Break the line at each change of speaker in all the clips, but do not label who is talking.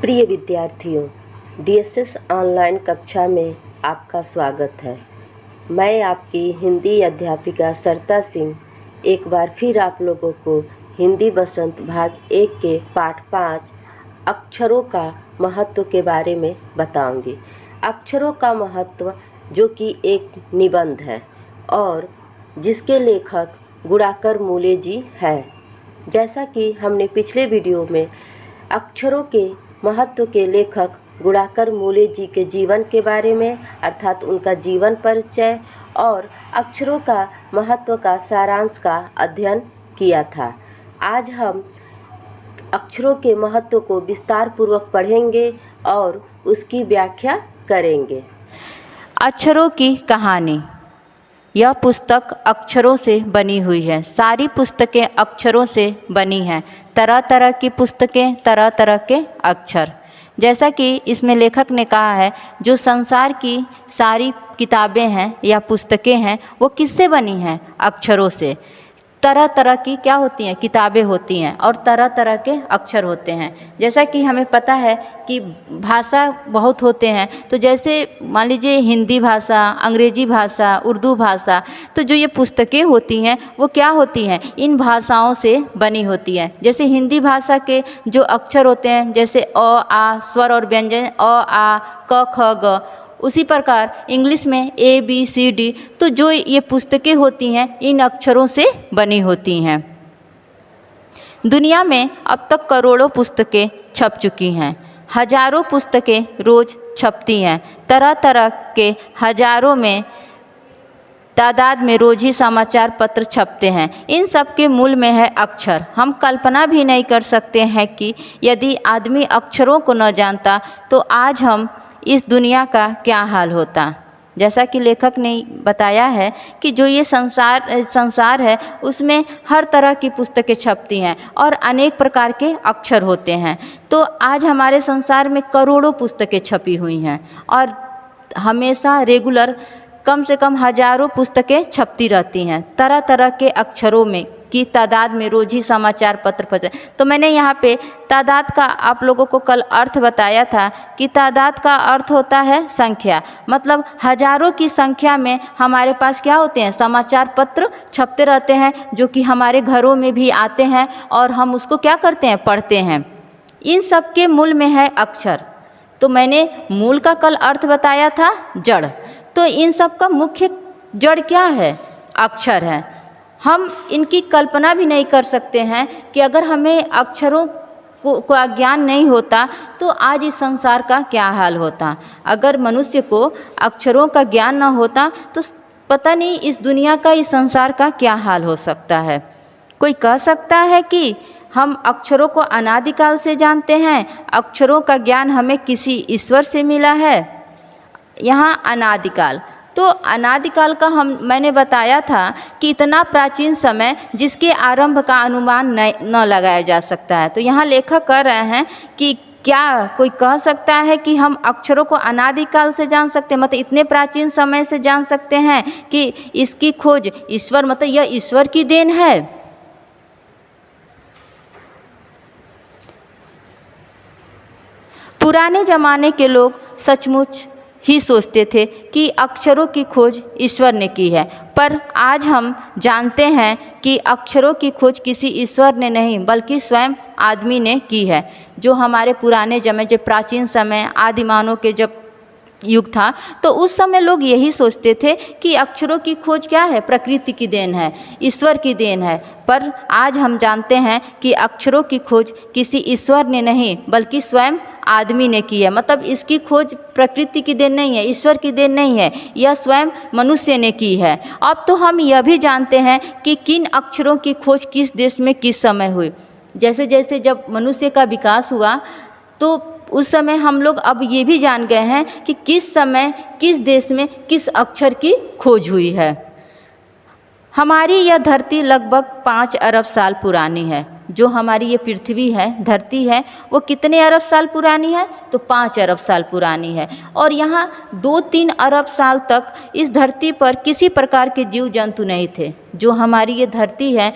प्रिय विद्यार्थियों, DSS online कक्षा में आपका स्वागत है। मैं आपकी हिंदी अध्यापिका सरता सिंह एक बार फिर आप लोगों को हिंदी बसंत भाग 1 के पाठ 5 अक्षरों का महत्व के बारे में बताऊंगी। अक्षरों का महत्व जो कि एक निबंध है और जिसके लेखक गुणाकर मूले जी हैं। जैसा कि हमने पिछले वीडियो में अक्षरों के महत्व के लेखक गुणाकर मूले जी के जीवन के बारे में अर्थात उनका जीवन परिचय और अक्षरों का महत्व का सारांश का अध्ययन किया था। आज हम अक्षरों के महत्व को विस्तार पूर्वक पढ़ेंगे और उसकी व्याख्या करेंगे।
अक्षरों की कहानी। यह पुस्तक अक्षरों से बनी हुई है। सारी पुस्तकें अक्षरों से बनी हैं। तरह तरह की पुस्तकें, तरह तरह के अक्षर। जैसा कि इसमें लेखक ने कहा है, जो संसार की सारी किताबें हैं या पुस्तकें हैं वो किससे बनी हैं? अक्षरों से। तरह तरह की क्या होती हैं? किताबें होती हैं और तरह तरह के अक्षर होते हैं। जैसा कि हमें पता है कि भाषा बहुत होते हैं, तो जैसे मान लीजिए हिंदी भाषा, अंग्रेजी भाषा, उर्दू भाषा, तो जो ये पुस्तकें होती हैं वो क्या होती हैं? इन भाषाओं से बनी होती हैं। जैसे हिंदी भाषा के जो अक्षर होते हैं, जैसे अ, आ, स्वर और व्यंजन अ, आ, क, ख, ग, उसी प्रकार इंग्लिश में ABCD, तो जो ये पुस्तकें होती हैं इन अक्षरों से बनी होती हैं। दुनिया में अब तक करोड़ों पुस्तकें छप चुकी हैं। हजारों पुस्तकें रोज छपती हैं। तरह तरह के हजारों में तादाद में रोज ही समाचार पत्र छपते हैं। इन सब के मूल में है अक्षर। हम कल्पना भी नहीं कर सकते हैं कि यदि आदमी अक्षरों को न जानता तो आज हम इस दुनिया का क्या हाल होता। जैसा कि लेखक ने बताया है कि जो ये संसार है उसमें हर तरह की पुस्तकें छपती हैं और अनेक प्रकार के अक्षर होते हैं। तो आज हमारे संसार में करोड़ों पुस्तकें छपी हुई हैं और हमेशा रेगुलर कम से कम हजारों पुस्तकें छपती रहती हैं। तरह तरह के अक्षरों में की तादाद में रोज ही समाचार पत्र। तो मैंने यहाँ पे तादाद का आप लोगों को कल अर्थ बताया था कि तादाद का अर्थ होता है संख्या। मतलब हजारों की संख्या में हमारे पास क्या होते हैं? समाचार पत्र छपते रहते हैं, जो कि हमारे घरों में भी आते हैं और हम उसको क्या करते हैं? पढ़ते हैं। इन सब के मूल में है अक्षर। तो मैंने मूल का कल अर्थ बताया था जड़। तो इन सब का मुख्य जड़ क्या है? अक्षर है। हम इनकी कल्पना भी नहीं कर सकते हैं कि अगर हमें अक्षरों का ज्ञान नहीं होता तो आज इस संसार का क्या हाल होता। अगर मनुष्य को अक्षरों का ज्ञान न होता तो पता नहीं इस दुनिया का, इस संसार का क्या हाल हो सकता है। कोई कह सकता है कि हम अक्षरों को अनादिकाल से जानते हैं, अक्षरों का ज्ञान हमें किसी ईश्वर से मिला है। यहाँ अनादिकाल, तो अनादिकाल का मैंने बताया था कि इतना प्राचीन समय जिसके आरंभ का अनुमान न लगाया जा सकता है। तो यहाँ लेखक कह रहे हैं कि क्या कोई कह सकता है कि हम अक्षरों को अनादिकाल से जान सकते हैं? मतलब इतने प्राचीन समय से जान सकते हैं कि इसकी खोज ईश्वर, मतलब यह ईश्वर की देन है। पुराने ज़माने के लोग सचमुच ही सोचते थे कि अक्षरों की खोज ईश्वर ने की है, पर आज हम जानते हैं कि अक्षरों की खोज किसी ईश्वर ने नहीं बल्कि स्वयं आदमी ने की है। जो हमारे पुराने समय, जो प्राचीन समय, आदिमानव के जब युग था, तो उस समय लोग यही सोचते थे कि अक्षरों की खोज क्या है? प्रकृति की देन है, ईश्वर की देन है। पर आज हम जानते हैं कि अक्षरों की खोज किसी ईश्वर ने नहीं बल्कि स्वयं आदमी ने की है। मतलब इसकी खोज प्रकृति की देन नहीं है, ईश्वर की देन नहीं है, यह स्वयं मनुष्य ने की है। अब तो हम यह भी जानते हैं कि किन अक्षरों की खोज किस देश में किस समय हुई। जैसे जैसे जब मनुष्य का विकास हुआ तो उस समय हम लोग अब ये भी जान गए हैं कि किस समय किस देश में किस अक्षर की खोज हुई है। हमारी यह धरती लगभग 5 अरब साल पुरानी है। जो हमारी ये पृथ्वी है, धरती है, वो कितने अरब साल पुरानी है? तो 5 अरब साल पुरानी है। और यहाँ 2-3 अरब साल तक इस धरती पर किसी प्रकार के जीव जंतु नहीं थे। जो हमारी ये धरती है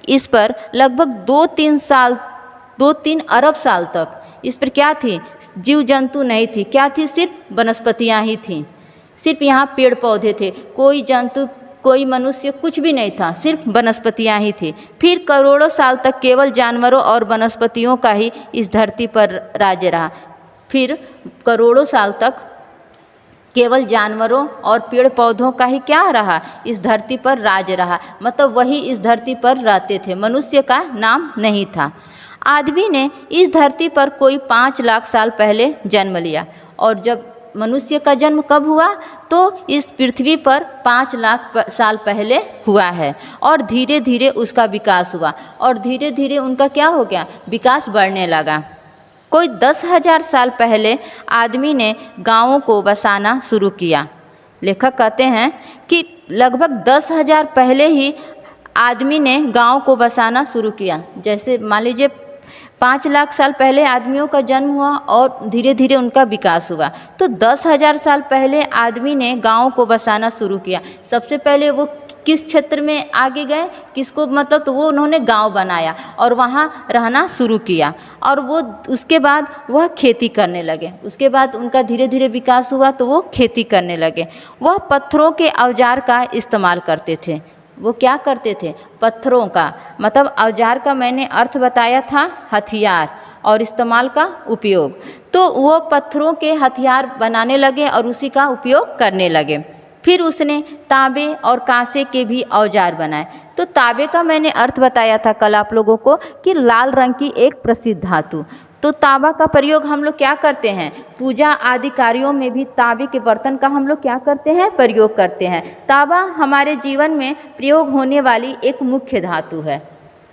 इस पर लगभग 2-3 अरब साल तक इस पर क्या थी, जीव जंतु नहीं थी, क्या थी, सिर्फ वनस्पतियाँ ही थीं, सिर्फ यहाँ पेड़ पौधे थे, कोई जंतु कोई मनुष्य कुछ भी नहीं था, सिर्फ वनस्पतियाँ ही थी। फिर करोड़ों साल तक केवल जानवरों और वनस्पतियों का ही इस धरती पर राज्य रहा। फिर करोड़ों साल तक केवल जानवरों और पेड़ पौधों का ही क्या रहा, इस धरती पर राज रहा, मतलब वही इस धरती पर रहते थे, मनुष्य का नाम नहीं था। आदमी ने इस धरती पर कोई 5 लाख साल पहले जन्म लिया, और जब मनुष्य का जन्म कब हुआ, तो इस पृथ्वी पर 5 लाख साल पहले हुआ है, और धीरे धीरे उसका विकास हुआ, और धीरे धीरे उनका क्या हो गया, विकास बढ़ने लगा। कोई 10,000 साल पहले आदमी ने गांवों को बसाना शुरू किया। लेखक कहते हैं कि लगभग 10,000 पहले ही आदमी ने गांव को बसाना शुरू किया। जैसे मान लीजिए 5 लाख साल पहले आदमियों का जन्म हुआ और धीरे धीरे उनका विकास हुआ, तो 10,000 साल पहले आदमी ने गांव को बसाना शुरू किया। सबसे पहले वो किस क्षेत्र में आगे गए, किसको मतलब, तो वो उन्होंने गांव बनाया और वहाँ रहना शुरू किया, और वो उसके बाद वह खेती करने लगे। उसके बाद उनका धीरे धीरे विकास हुआ तो वो खेती करने लगे। वह पत्थरों के औजार का इस्तेमाल करते थे। वो क्या करते थे, पत्थरों का, मतलब औजार का मैंने अर्थ बताया था हथियार, और इस्तेमाल का उपयोग। तो वो पत्थरों के हथियार बनाने लगे और उसी का उपयोग करने लगे। फिर उसने तांबे और कांसे के भी औजार बनाए। तो तांबे का मैंने अर्थ बताया था कल आप लोगों को कि लाल रंग की एक प्रसिद्ध धातु। तो तांबा का प्रयोग हम लोग क्या करते हैं, पूजा आदि कार्यों में भी तांबे के बर्तन का हम लोग क्या करते हैं, प्रयोग करते हैं। तांबा हमारे जीवन में प्रयोग होने वाली एक मुख्य धातु है।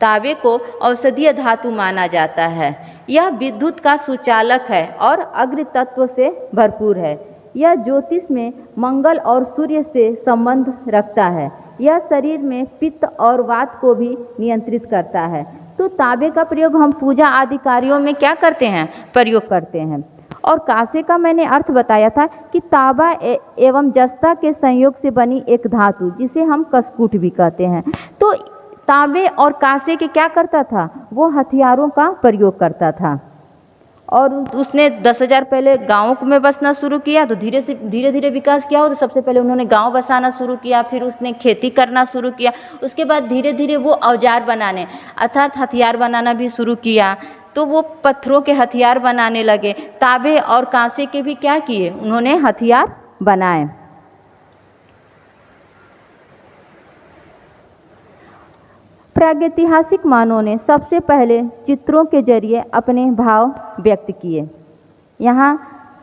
तांबे को औषधीय धातु माना जाता है। यह विद्युत का सुचालक है और अग्नि तत्व से भरपूर है। यह ज्योतिष में मंगल और सूर्य से संबंध रखता है। यह शरीर में पित्त और वात को भी नियंत्रित करता है। तो तांबे का प्रयोग हम पूजा आदि कार्यों में क्या करते हैं, प्रयोग करते हैं। और कांसे का मैंने अर्थ बताया था कि तांबा एवं जस्ता के संयोग से बनी एक धातु जिसे हम कसकूट भी कहते हैं। तो तांबे और कांसे के क्या करता था, वो हथियारों का प्रयोग करता था। और उसने 10,000 पहले गाँव में बसना शुरू किया, तो धीरे धीरे विकास किया हो। तो सबसे पहले उन्होंने गांव बसाना शुरू किया, फिर उसने खेती करना शुरू किया, उसके बाद धीरे धीरे वो औजार बनाने अर्थात हथियार बनाना भी शुरू किया। तो वो पत्थरों के हथियार बनाने लगे। तांबे और कांसे के भी क्या किए, उन्होंने हथियार बनाए। प्रागैतिहासिक मानवों ने सबसे पहले चित्रों के जरिए अपने भाव व्यक्त किए। यहाँ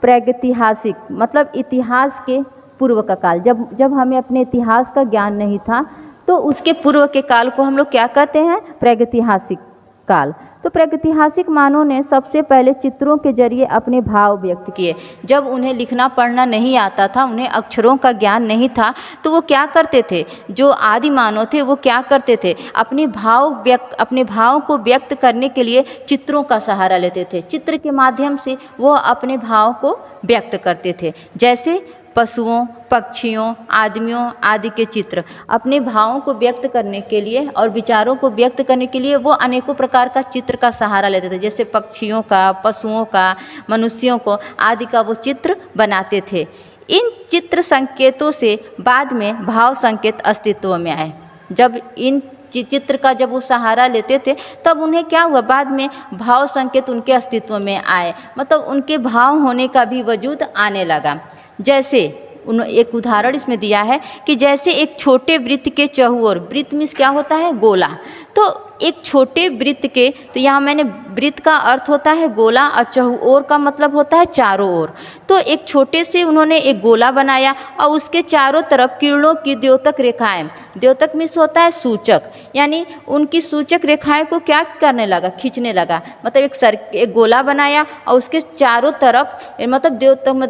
प्रागैतिहासिक मतलब इतिहास के पूर्व का काल, जब हमें अपने इतिहास का ज्ञान नहीं था, तो उसके पूर्व के काल को हम लोग क्या कहते हैं, प्रागैतिहासिक काल। तो प्रागैतिहासिक मानवों ने सबसे पहले चित्रों के जरिए अपने भाव व्यक्त किए। जब उन्हें लिखना पढ़ना नहीं आता था, उन्हें अक्षरों का ज्ञान नहीं था, तो वो क्या करते थे, जो आदि मानव थे वो क्या करते थे, अपने भाव को व्यक्त करने के लिए चित्रों का सहारा लेते थे। चित्र के माध्यम से वो अपने भाव को व्यक्त करते थे। जैसे पशुओं, पक्षियों, आदमियों आदि के चित्र अपने भावों को व्यक्त करने के लिए और विचारों को व्यक्त करने के लिए वो अनेकों प्रकार का चित्र का सहारा लेते थे। जैसे पक्षियों का, पशुओं का, मनुष्यों को आदि का वो चित्र बनाते थे। इन चित्र संकेतों से बाद में भाव संकेत अस्तित्व में आए। जब इन चित्र का जब वो सहारा लेते थे, तब उन्हें क्या हुआ, बाद में भाव संकेत उनके अस्तित्व में आए, मतलब उनके भाव होने का भी वजूद आने लगा। जैसे एक उदाहरण इसमें दिया है कि जैसे एक छोटे वृत्त के चहुओर, वृत्त में क्या होता है, गोला। तो एक छोटे वृत्त के, तो यहाँ मैंने वृत्त का अर्थ होता है गोला और चहुओर का मतलब होता है चारों ओर। तो एक छोटे से उन्होंने एक गोला बनाया और उसके चारों तरफ किरणों की द्योतक रेखाएं, द्योतक मीन्स होता है सूचक, यानी उनकी सूचक रेखाएं को क्या करने लगा, खींचने लगा। मतलब एक गोला बनाया और उसके चारों तरफ मतलब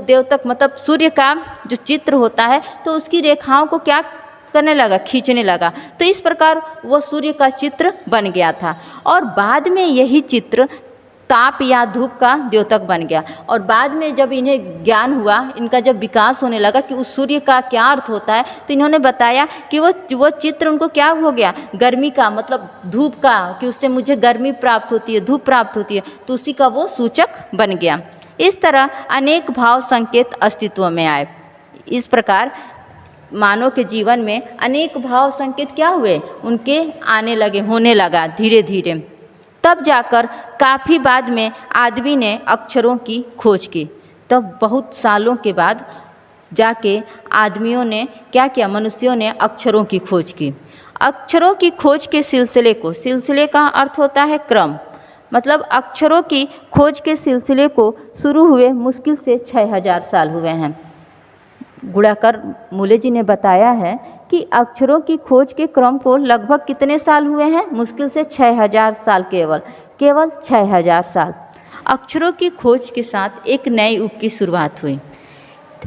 द्योतक मतलब सूर्य का जो चित्र होता है, तो उसकी रेखाओं को क्या करने लगा, खींचने लगा। तो इस प्रकार वो सूर्य का चित्र बन गया था। और बाद में यही चित्र ताप या धूप का द्योतक बन गया। और बाद में जब इन्हें ज्ञान हुआ, इनका जब विकास होने लगा कि उस सूर्य का क्या अर्थ होता है, तो इन्होंने बताया कि वो चित्र उनको क्या हो गया, गर्मी का, मतलब धूप का, कि उससे मुझे गर्मी प्राप्त होती है, धूप प्राप्त होती है, तो उसी का वो सूचक बन गया। इस तरह अनेक भाव संकेत अस्तित्व में आए। इस प्रकार मानव के जीवन में अनेक भाव संकेत क्या हुए, उनके आने लगे, होने लगा धीरे धीरे। तब जाकर काफ़ी बाद में आदमी ने अक्षरों की खोज की। तब बहुत सालों के बाद जाके आदमियों ने क्या किया, मनुष्यों ने अक्षरों की खोज की। अक्षरों की खोज के सिलसिले का अर्थ होता है क्रम, मतलब अक्षरों की खोज के सिलसिले को शुरू हुए मुश्किल से 6000 साल हुए हैं। गुणाकर मूले जी ने बताया है कि अक्षरों की खोज के क्रम को लगभग कितने साल हुए हैं, मुश्किल से 6000 साल, केवल 6000 साल। अक्षरों की खोज के साथ एक नए युग की शुरुआत हुई।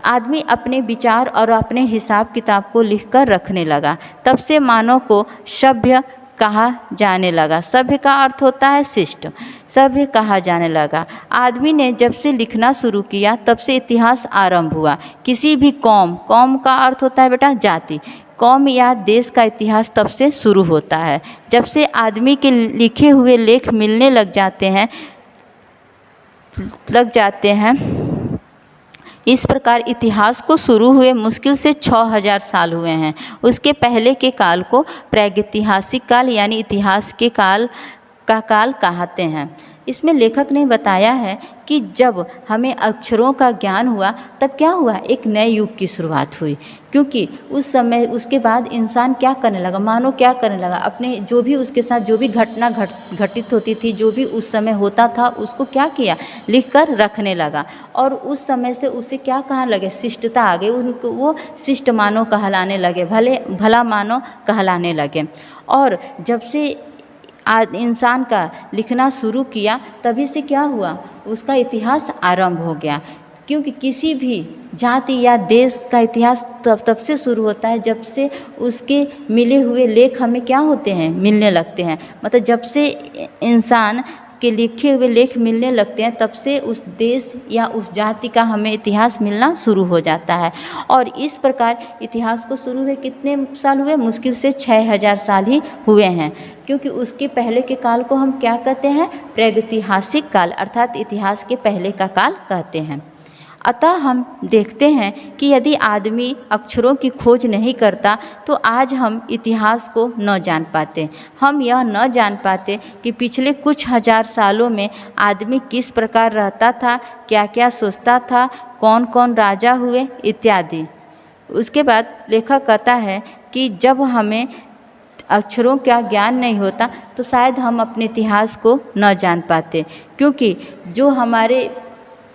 आदमी अपने विचार और अपने हिसाब किताब को लिखकर रखने लगा। तब से मानव को सभ्य कहा जाने लगा। सभ्य का अर्थ होता है शिष्ट, सभ्य कहा जाने लगा। आदमी ने जब से लिखना शुरू किया तब से इतिहास आरंभ हुआ। किसी भी कौम का अर्थ होता है बेटा जाति, कौम या देश का इतिहास तब से शुरू होता है जब से आदमी के लिखे हुए लेख मिलने लग जाते हैं। इस प्रकार इतिहास को शुरू हुए मुश्किल से 6000 साल हुए हैं। उसके पहले के काल को प्रागैतिहासिक काल यानी इतिहास के काल कहते हैं। इसमें लेखक ने बताया है कि जब हमें अक्षरों का ज्ञान हुआ तब क्या हुआ, एक नए युग की शुरुआत हुई। क्योंकि उस समय उसके बाद इंसान क्या करने लगा, मानव क्या करने लगा, अपने जो भी उसके साथ जो भी घटना घटित होती थी, जो भी उस समय होता था, उसको क्या किया, लिख कर रखने लगा। और उस समय से उसे क्या कहने लगे, शिष्टता आ गई, उनको वो शिष्ट मानव कहलाने लगे, भला मानव कहलाने लगे। और जब से इंसान का लिखना शुरू किया तभी से क्या हुआ, उसका इतिहास आरंभ हो गया। क्योंकि किसी भी जाति या देश का इतिहास तब से शुरू होता है जब से उसके मिले हुए लेख हमें क्या होते हैं, मिलने लगते हैं। मतलब जब से इंसान के लिखे हुए लेख मिलने लगते हैं तब से उस देश या उस जाति का हमें इतिहास मिलना शुरू हो जाता है। और इस प्रकार इतिहास को शुरू हुए कितने साल हुए, मुश्किल से 6000 साल ही हुए हैं। क्योंकि उसके पहले के काल को हम क्या कहते हैं, प्रागैतिहासिक काल, अर्थात इतिहास के पहले का काल कहते हैं। अतः हम देखते हैं कि यदि आदमी अक्षरों की खोज नहीं करता तो आज हम इतिहास को न जान पाते। हम यह न जान पाते कि पिछले कुछ हजार सालों में आदमी किस प्रकार रहता था, क्या क्या सोचता था, कौन कौन राजा हुए इत्यादि। उसके बाद लेखक कहता है कि जब हमें अक्षरों का ज्ञान नहीं होता तो शायद हम अपने इतिहास को न जान पाते। क्योंकि जो हमारे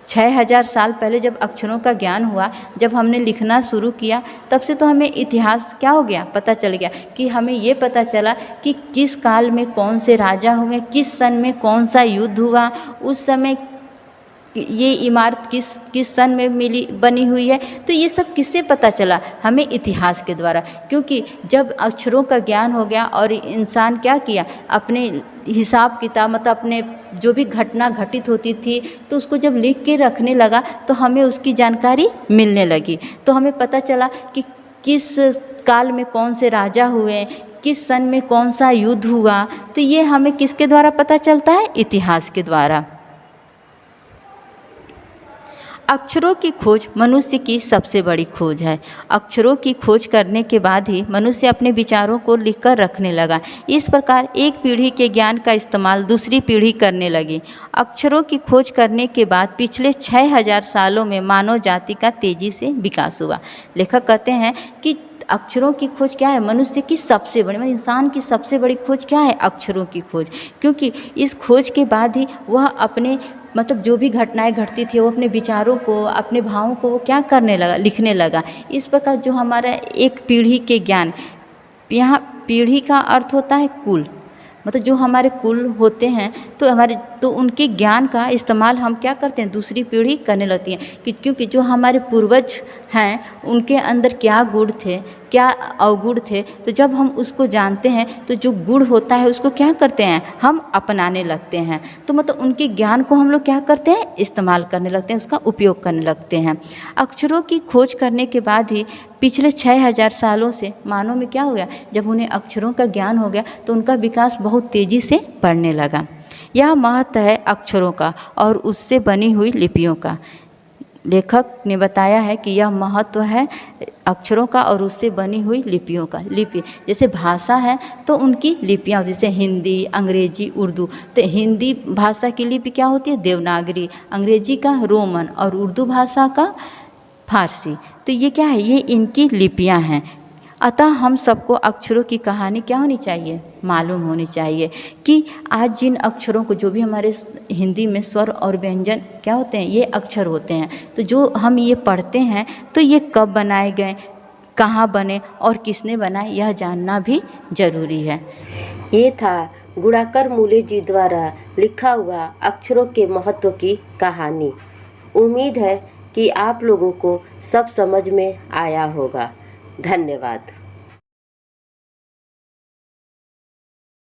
6000 साल पहले जब अक्षरों का ज्ञान हुआ, जब हमने लिखना शुरू किया, तब से तो हमें इतिहास क्या हो गया, पता चल गया। कि हमें ये पता चला कि किस काल में कौन से राजा हुए, किस सन में कौन सा युद्ध हुआ, उस समय ये इमारत किस सन में बनी हुई है। तो ये सब किससे पता चला, हमें इतिहास के द्वारा। क्योंकि जब अक्षरों का ज्ञान हो गया और इंसान क्या किया, अपने हिसाब किताब, मतलब अपने जो भी घटना घटित होती थी तो उसको जब लिख के रखने लगा तो हमें उसकी जानकारी मिलने लगी। तो हमें पता चला कि किस काल में कौन से राजा हुए, किस सन में कौन सा युद्ध हुआ। तो ये हमें किसके द्वारा पता चलता है, इतिहास के द्वारा। अक्षरों की खोज मनुष्य की सबसे बड़ी खोज है। अक्षरों की खोज करने के बाद ही मनुष्य अपने विचारों को लिखकर रखने लगा। इस प्रकार एक पीढ़ी के ज्ञान का इस्तेमाल दूसरी पीढ़ी करने लगी। अक्षरों की खोज करने के बाद पिछले 6000 सालों में मानव जाति का तेजी से विकास हुआ। लेखक कहते हैं कि अक्षरों की खोज क्या है, मनुष्य की सबसे बड़ी, मतलब इंसान की सबसे बड़ी खोज क्या है, अक्षरों की खोज। क्योंकि इस खोज के बाद ही वह अपने, मतलब जो भी घटनाएं घटती थी वो अपने विचारों को, अपने भावों को वो क्या करने लगा, लिखने लगा। इस प्रकार जो हमारा एक पीढ़ी के ज्ञान, यहाँ पीढ़ी का अर्थ होता है कुल, मतलब जो हमारे कुल होते हैं तो उनके ज्ञान का इस्तेमाल हम क्या करते हैं, दूसरी पीढ़ी करने लगती है। क्योंकि जो हमारे पूर्वज हैं उनके अंदर क्या गुण थे, क्या अवगुण थे। तो जब हम उसको जानते हैं तो जो गुण होता है उसको क्या करते हैं, हम अपनाने लगते हैं। तो मतलब उनके ज्ञान को हम लोग क्या करते हैं, इस्तेमाल करने लगते हैं, उसका उपयोग करने लगते हैं। अक्षरों की खोज करने के बाद ही पिछले 6000 सालों से मानव में क्या हो गया, जब उन्हें अक्षरों का ज्ञान हो गया तो उनका विकास बहुत तेज़ी से बढ़ने लगा। यह महत्व है अक्षरों का और उससे बनी हुई लिपियों का। लेखक ने बताया है कि यह महत्व है अक्षरों का और उससे बनी हुई लिपियों का। लिपि जैसे भाषा है तो उनकी लिपियाँ, जैसे हिंदी, अंग्रेजी, उर्दू। तो हिंदी भाषा की लिपि क्या होती है, देवनागरी, अंग्रेजी का रोमन और उर्दू भाषा का फारसी। तो ये क्या है, ये इनकी लिपियाँ हैं। अतः हम सबको अक्षरों की कहानी क्या होनी चाहिए, मालूम होनी चाहिए कि आज जिन अक्षरों को, जो भी हमारे हिंदी में स्वर और व्यंजन क्या होते हैं, ये अक्षर होते हैं। तो जो हम ये पढ़ते हैं तो ये कब बनाए गए, कहाँ बने और किसने बनाए, यह जानना भी ज़रूरी है।
ये था गुणाकर मूले जी द्वारा लिखा हुआ अक्षरों के महत्व की कहानी। उम्मीद है कि आप लोगों को सब समझ में आया होगा। धन्यवाद।